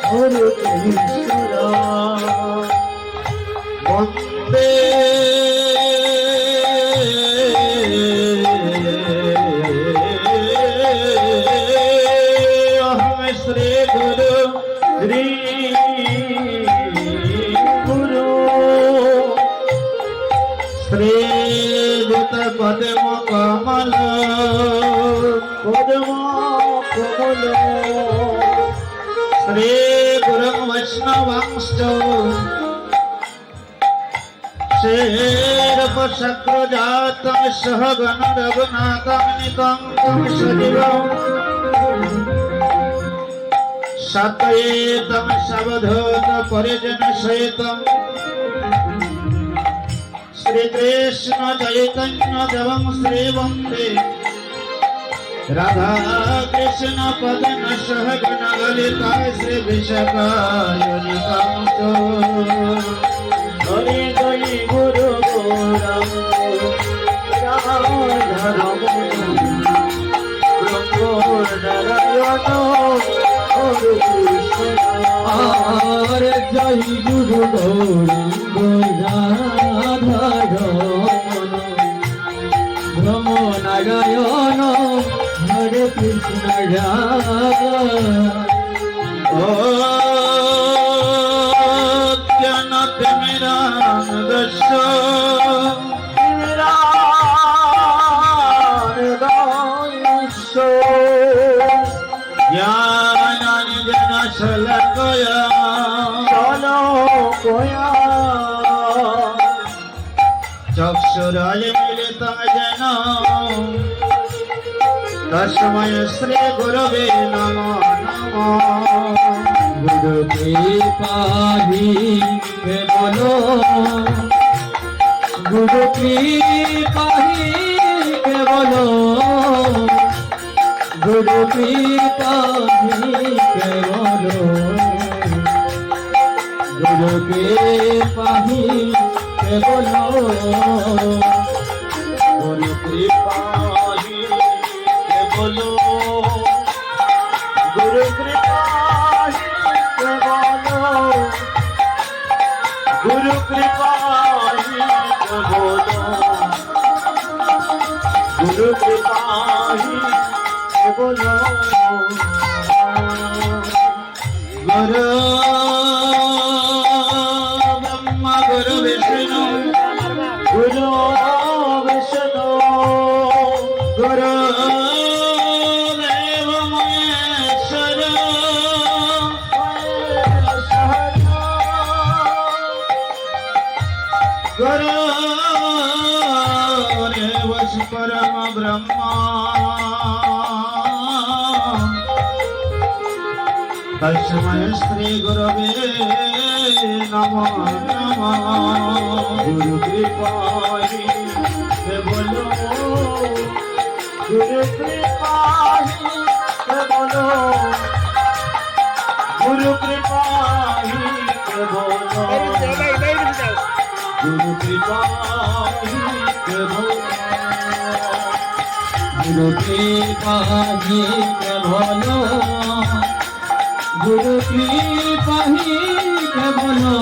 হরে কৃষ্ণ বন্দে অহম শ্রী গুরু শ্রী গুরু শ্রী যুত পদ্ম কমল পদ্ম কমল শ্রী গুরু বৈষ্ণবাংশ शेरपशक्रजातं सहगण रघुनाथं नितं सजीवं सतयेतं सवधूत परिजन सहितं श्रीकृष्ण चैतन्य देवं श्री वन्दे राधा कृष्ण पदन सहगण ललिता श्री विशाखाय हरे हरे गुरु गौरम राम धर्म ब्रह्म नारायण हरे कृष्ण हरे जय गुरु गौरम राधा रमण ब्रह्म नारायण हरे कृष्ण चक्षुराय मिलितं येन तस्मै श्री गुरवे नमः गुरु कृपाहि केवलो गुरु कृपाहि केवलो गुरु कृपाहि केवलो गुरु कृपाहि केवलो गुरु कृपाहि केवलो गुरु कृपाहि केवलो गुरु कृपाहि केवलो गुरु कृपाहि केवलो गुरु ब्रह्मा गुरु विष्णु गुरु विष्णु गुरु देव महेश्वर गुरु देव परम ब्रह्मा तस्मै श्री गुरवे नमः गुरु कृपाहि केवलो गुरु कृपाहि केवलो गुरु कृपाहि केवलो गुरु कृपाहि केवलो गुरु कृपाहि केवलो गुरु कृपाहि केवलो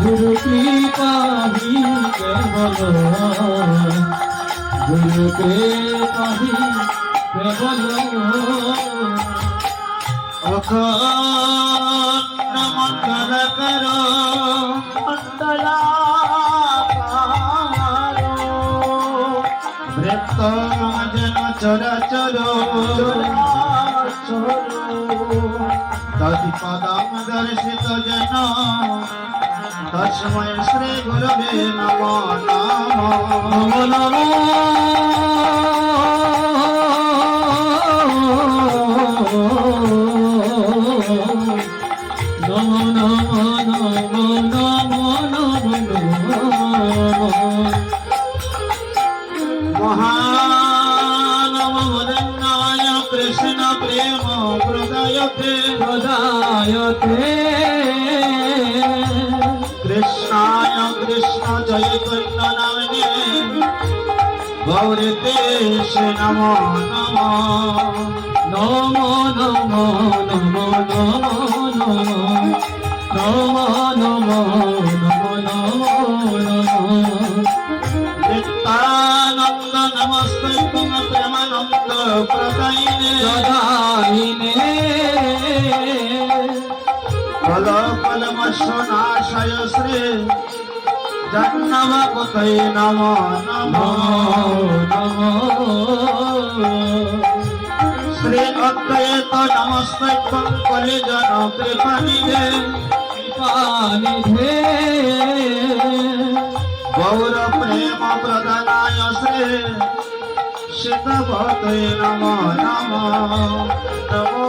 गुरु कृपाहि केवलो गुरु कृपाहि केवलो अखंड मंगलकरो मंगलाकारो वृत्तमजन चराचरो तत्पदं दर्शित जन तस्मै श्री गुरवे नमः नमः महानवोदन्नाय कृष्ण प्रेम प्रदायते कृष्णाय कृष्ण चैतन्य नामिने गौरीते नमो नमः নমো নমো নমো নমো নমো নমো নমো নমো নমো নিত্যানন্দ নমস্তে প্রেমানন্দ প্রদায়িনে প্রদায়িনে কলকলমশনাশয় শ্রী জন্মপতয়ে নমো নমো নমো শ্রী অদ্বৈত নমস্তে কলিজন কৃপানিধে পানিধে গৌর প্রেম প্রদানায় শ্রী শীতপতয়ে নমো নমো নমো